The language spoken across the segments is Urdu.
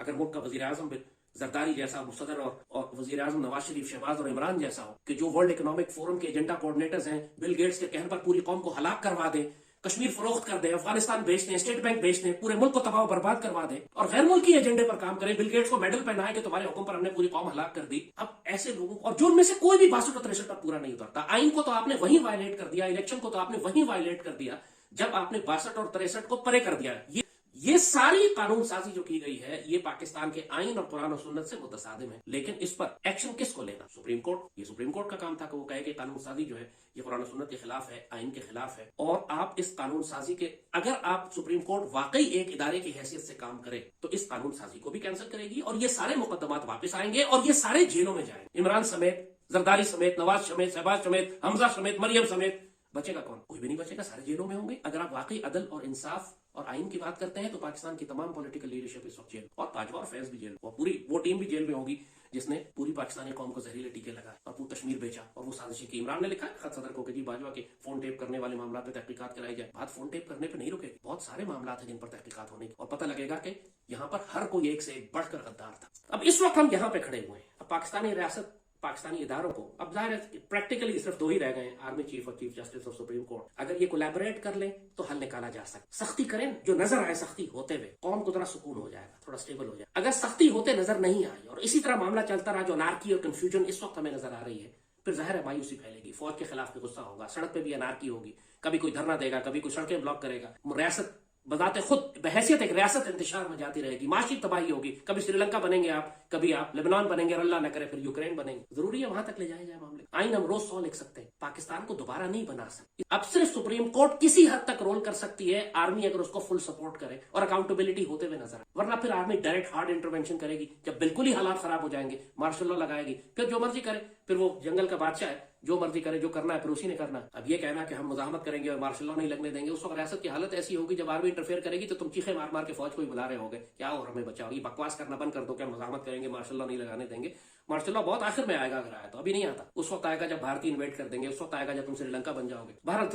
اگر ملک کا وزیر اعظم زرداری جیسا صدر اور وزیر اعظم نواز شریف، شہباز اور عمران جیسا ہو کہ جو ورلڈ اکنامک فورم کے ایجنڈا کوآرڈینیٹرز ہیں، بل گیٹس کے کہنے پر پوری قوم کو ہلاک کروا دیں، کشمیر فروخت کر دیں، افغانستان بیچ دیں، اسٹیٹ بینک بیچ دیں، پورے ملک کو تباہ و برباد کروا دیں اور غیر ملکی ایجنڈے پر کام کریں، بل گیٹس کو میڈل پہنائے کہ تمہارے حکم پر ہم نے پوری قوم ہلاک کر دی. اب ایسے لوگوں اور جو ان میں سے کوئی بھی 62 اور 63 پر پورا نہیں اترتا. آئین کو تو آپ نے وہیں وائلیٹ کر دیا، الیکشن کو تو آپ نے وہیں وائلیٹ کر دیا جب آپ نے 62 اور 63 کو پرے کر دیا. یہ ساری قانون سازی جو کی گئی ہے یہ پاکستان کے آئین اور قرآن و سنت سے متصادم ہے. لیکن اس پر ایکشن کس کو لینا؟ Supreme court. یہ سپریم کورٹ کا کام تھا کہ وہ کہے کہ قانون سازی جو ہے یہ قرآن و سنت کے خلاف ہے، آئین کے خلاف ہے. اور آپ اس قانون سازی کے اگر آپ سپریم کورٹ واقعی ایک ادارے کی حیثیت سے کام کرے تو اس قانون سازی کو بھی کینسل کرے گی اور یہ سارے مقدمات واپس آئیں گے اور یہ سارے جیلوں میں جائیں. عمران سمیت، زرداری سمیت، نواز سمیت، شہباز سمیت، حمزہ سمیت، مریم سمیت. بچے گا کون؟ کوئی بھی نہیں بچے گا، سارے جیلوں میں ہوں گے. اگر آپ واقعی عدل اور انصاف اور آئین کی بات کرتے ہیں تو پاکستان کی تمام پولیٹیکل لیڈرشپ اس وقت جیل، اور باجوہ اور فیض بھی جیل، اور پوری وہ ٹیم بھی جیل میں ہوگی جس نے پوری پاکستانی قوم کو زہریلے ٹیکے لگائے اور پوری کشمیر بیچا اور وہ سازشیں کی. عمران نے لکھا ہے خط صدر کو کہ جی باجوہ کے فون ٹیپ کرنے والے معاملات پہ تحقیقات کرائی جائے. بات فون ٹیپ کرنے پہ نہیں رکے گی، بہت سارے معاملات ہیں جن پر تحقیقات ہونے کی اور پتہ لگے گا کہ یہاں پر ہر کوئی ایک سے ایک بڑھ کر غدار تھا. اب اس وقت ہم یہاں پہ کھڑے ہوئے ہیں. اب پاکستانی ریاست، پاکستانی اداروں کو اب ظاہر ہے پریکٹیکلی صرف 2 ہی رہ گئے ہیں، آرمی چیف اور chief justice of supreme court. اگر یہ کولیبوریٹ کر لیں تو حل نکالا جا سکتا. سختی کریں، جو نظر آئے سختی ہوتے ہوئے قوم کو ذرا سکون ہو جائے گا، تھوڑا سٹیبل ہو جائے. اگر سختی ہوتے نظر نہیں آئی اور اسی طرح معاملہ چلتا رہا، جو انارکی اور کنفیوژن اس وقت ہمیں نظر آ رہی ہے، پھر ظاہر ہے مایوسی پھیلے گی، فوج کے خلاف بھی غصہ ہوگا، سڑک پہ بھی انارکی ہوگی، کبھی کوئی دھرنا دے گا، کبھی کوئی سڑکیں بلاک کرے گا. ریاست بذات خود بحیثیت ایک ریاست انتشار میں جاتی رہے گی، معاشی تباہی ہوگی. کبھی سری لنکا بنیں گے آپ، کبھی آپ لیبنان بنیں گے اور اللہ نہ کرے پھر یوکرین بنیں گے. ضروری ہے وہاں تک لے جائے جائے معاملے. آئین ہم روز 100 لکھ سکتے ہیں، پاکستان کو دوبارہ نہیں بنا سکتے. اب صرف سپریم کورٹ کسی حد تک رول کر سکتی ہے، آرمی اگر اس کو فل سپورٹ کرے اور اکاؤنٹیبلٹی ہوتے ہوئے نظر آئے. ورنہ پھر آرمی ڈائریکٹ ہارڈ انٹروینشن کرے گی. جب بالکل ہی حالات خراب ہو جائیں گے مارشل لا لگائے گی، پھر جو مرضی کرے، پھر وہ جنگل کا بادشاہ ہے، جو مرضی کرے، جو کرنا ہے پھر اسی نے کرنا. اب یہ کہنا کہ ہم مزاحمت کریں گے اور مارشل لا نہیں لگنے دیں گے، اس وقت ریاست کی حالت ایسی ہوگی جب آرمی انٹرفیئر کرے گی تو تم چیخے مار مار کے فوج کو ہی بلا رہے ہوگے کیا اور ہمیں بچاؤ. یہ بکواس کرنا بند کر دو کہ ہم مزاحمت کریں گے، مارشل لا نہیں لگانے دیں گے. مارشل لا بہت آخر میں آئے گا، اگر آیا تو ابھی نہیں آتا. اس وقت آئے گا جب بھارتی انویٹ کر دیں گے، اس وقت آئے گا جب تم سری لنکا بن جاؤ گے. بہرحال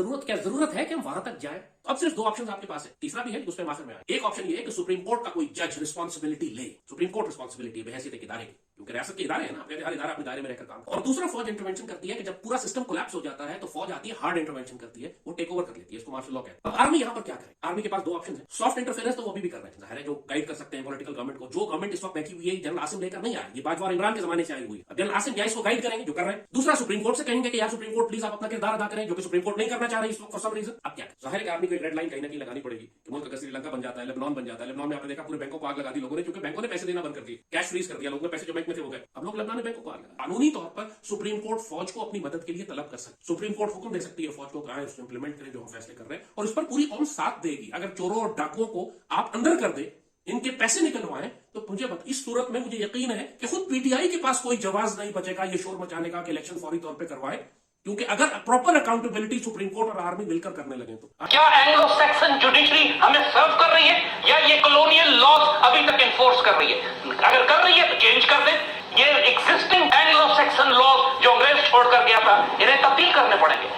ضرورت ہے کہ ہم وہاں تک جائیں. اب صرف 2 آپشن آپ کے پاس ہے، تیسرا بھی ہے اس پہ آخر میں آئے. ایک آپشن یہ ہے کہ سپریم کورٹ کا کوئی جج رسپانسبلٹی لے. سپریم کورٹ رسپانسبلٹی ہے بحیثیت ایک ادارے کی، کیونکہ ریاست کے ادارے ہیں نا، ہر ادارہ اپنے دائرے میں رہ کر کام. اور دوسرا فوج انٹرونشن کرتی ہے کہ جب پورا سسٹم کولیپس ہو جاتا ہے تو فوج آتی ہے، ہارڈ انٹرونشن کرتی ہے، وہ ٹیک اوور کر لیتی ہے. اس کو مارشل لا کہتے ہیں. اب آرمی یہاں پر کیا کرے؟ آرمی کے پاس 2 آپشن ہیں. سافٹ انٹرفیئرنس تو وہ بھی کر رہے ہیں، ظاہر ہے، جو گائیڈ کر سکتے ہیں پولیٹیکل گورنمنٹ کو. جو گورنمنٹ اس وقت بیٹھی ہوئی ہے جنرل عاصم لے کر نہیں آئی، یہ باجوہ اور عمران کے زمانے سے آئی ہوئی ہے. اب جنرل عاصم یا اس کو گائیڈ کریں گے جو کر رہے ہیں. دوسرا سپریم کورٹ سے کہیں گے کہ یار سپریم کورٹ پلیز آپ اپنا کردار ادا کریں، جو کہ سپریم کورٹ نہیں کرنا چاہ رہی اس وقت فار سم ریزن. اب کیا ظاہر ہے کہ آرمی کو ایک ریڈ لائن کہیں نہ کہیں لگانی پڑے گی کہ ملک اگر سری لنکا بن جاتا ہے، لیبنان بن جاتا ہے. لیبنان میں آپ نے دیکھا پورے بینکوں کو آگ لگا دی لوگوں نے، کیونکہ بینکوں نے پیسے دینا بند کر دی، کیش فریز کر دیا، لوگوں نے پیسے جو بینک میں تھے ہو گئے. اب لوگ لیبنان میں بینکوں کو آگ لگا. قانونی طور پر سپریم کورٹ فوج کو اپنی مدد کے لیے طلب کر سکتی. سپریم کورٹ حکم دے سکتی ہے فوج کو کہ اس کو امپلیمنٹ کریں جو ہم فیصلے کر رہے ہیں، اور اس پر پوری قوم ساتھ دے گی. اگر چوروں اور ڈاکوؤں کو آپ اندر کر دیں، ان کے پیسے نکلوائیں، تو مجھے اس صورت میں مجھے یقین ہے کہ خود پی ٹی آئی کے پاس کوئی جواز نہیں بچے گا یہ شور مچانے کا کہ الیکشن فوری طور پہ کروائے. کیونکہ اگر پراپر اکاؤنٹیبلٹی سپریم کورٹ اور آرمی مل کر کرنے لگے تو کیا اینگلو سیکسن جوڈیشری ہمیں سرو کر رہی ہے یا یہ کولونیل لاز ابھی تک انفورس کر رہی ہے؟ اگر کر رہی ہے تو چینج کر دیں. یہ ایگزسٹنگ اینگلو سیکسن لاز جو انگریز چھوڑ کر گیا تھا انہیں تبدیل کرنے پڑیں گے،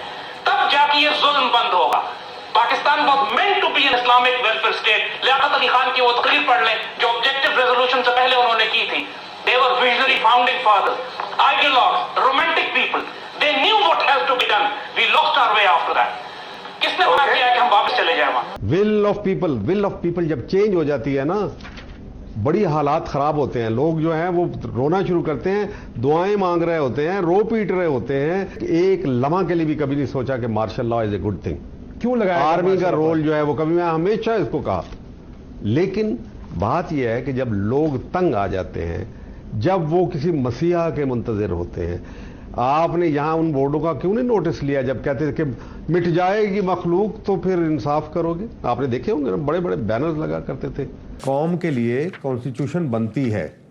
تب جا کے یہ ظلم بند ہوگا. Pakistan was meant to be an Islamic welfare state. Liaquat Ali Khan کی وہ تقریر پڑھ لیں جو آبجیکٹو ریزولوشن سے پہلے انہوں نے کی تھی. They were visionary founding fathers, ideologues, romantic people. They knew what has to be done. We lost our way after that. کس نے منع کیا کہ ہم واپس چلے جائیں وہاں؟ ول آف پیپل جب چینج ہو جاتی ہے نا، بڑی حالات خراب ہوتے ہیں. لوگ جو ہیں وہ رونا شروع کرتے ہیں، دعائیں مانگ رہے ہوتے ہیں، رو پیٹ رہے ہوتے ہیں. ایک لمحہ کے لیے بھی کبھی نہیں سوچا کہ martial law is a good thing. کیوں لگایا آرمی کا رول جو ہے وہ کبھی، میں ہمیشہ اس کو کہا. لیکن بات یہ ہے کہ جب لوگ تنگ آ جاتے ہیں، جب وہ کسی مسیحا کے منتظر ہوتے ہیں، آپ نے یہاں ان بورڈوں کا کیوں نہیں نوٹس لیا جب کہتے تھے کہ مٹ جائے گی مخلوق تو پھر انصاف کرو گے؟ آپ نے دیکھے ہوں گے بڑے بڑے بینرز لگا کرتے تھے. قوم کے لیے کانسٹیٹیوشن بنتی ہے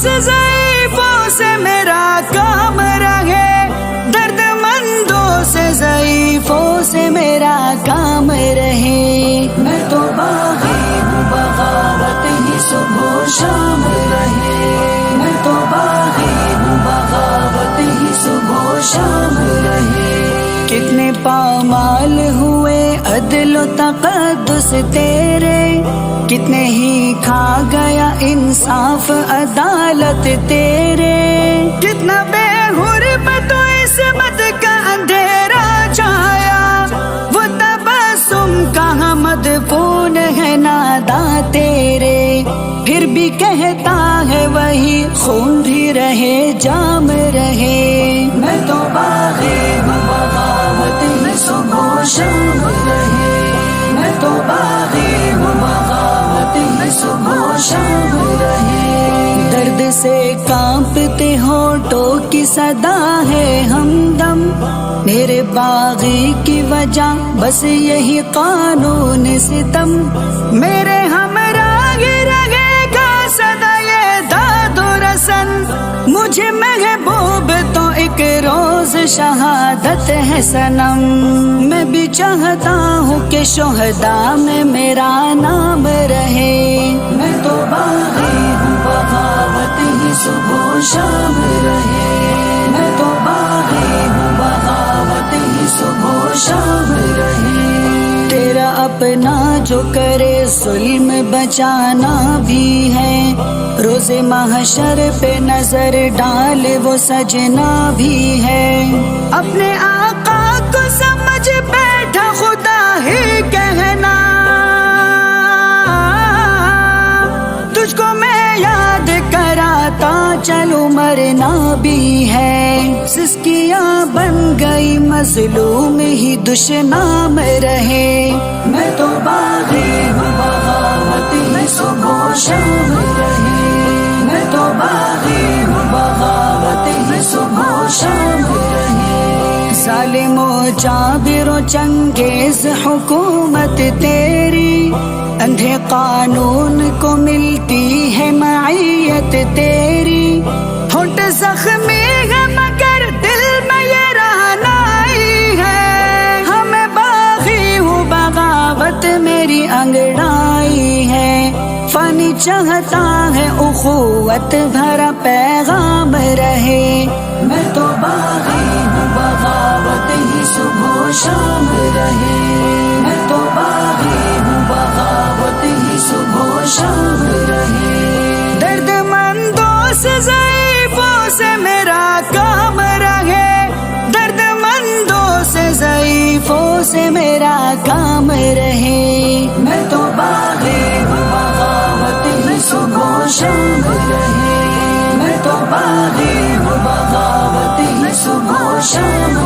سے ضعیفوں سے میرا کام رہے، درد مندوں سے ضعیفوں سے میرا کام رہے، میں تو باغی ہوں بغاوت ہی صبح و شام رہے، میں تو باغی ہوں بغاوت ہی صبح و شام رہے، کتنے پامال ہوئے عدل و تقدس تیرے، کتنے ہی کھا گیا انصاف عدالت تیرے، کتنا بے حرمت و عصمت کا اندھیرا چھایا، وہ تبسم کہاں مدفون ہے نادا تیرے، پھر بھی کہتا ہے وہی خون بھی رہے جام رہے، میں تو باغی ہوں بغاوت ہی صبح و شام رہے، میں تو باغی ہوں بغاوت ہی صبح و شام رہے، درد سے کانپتے ہونٹوں کی صدا ہے ہمدم، میرے باغی کی وجہ بس یہی قانون ستم، میرے ہمراہ رہے گا سدا یہ داد و رسن، مجھے محبوب تو ایک روز شہادت ہے صنم، میں بھی چاہتا ہوں کہ شہداء میں میرا نام رہے، میں تو باغی ہوں بغاوت ہی صبح و شام رہے، میں تو باغی ہوں بغاوت ہی صبح و شام رہے، تیرا اپنا جو کرے ظلم بچانا بھی ہے، روز محشر پہ نظر ڈال وہ سجنا بھی ہے، اپنے آقا کو سمجھ بیٹھا خدا ہی کہنا، تجھ کو میں یاد کراتا چلوں مرنا بھی ہے، سسکیاں بن گئی مظلوم ہی دشنام رہے، میں تو باغی ہوں بغاوت ہی صبح و شام رہے، میں تو باغی ہوں بغاوت ہی صبح و شام رہے، ظالم و جابر و چنگیز حکومت تیری، اندھے قانون کو ملتی ہے معیت تیری، ہونٹ زخمی ہے مگر دل میں یہ رہنائی ہے، ہمیں باغی ہوں بغاوت میری انگڑائی ہے، فانی چاہتا ہے اخوت بھرا پیغام رہے، میں تو باغی ہوں بغاوت ہی صبح و شام رہے، میں تو باغی ہوں بغاوت ہی صبح و شام رہے، درد مندوں سے ضعیفوں سے میرا کام رہے، درد مندوں سے ضعیفوں سے میرا کام رہے، میں تو باغی ہوں بغاوت ہی صبح و شام رہے، میں تو باغی ہوں بغاوت ہی صبح و شام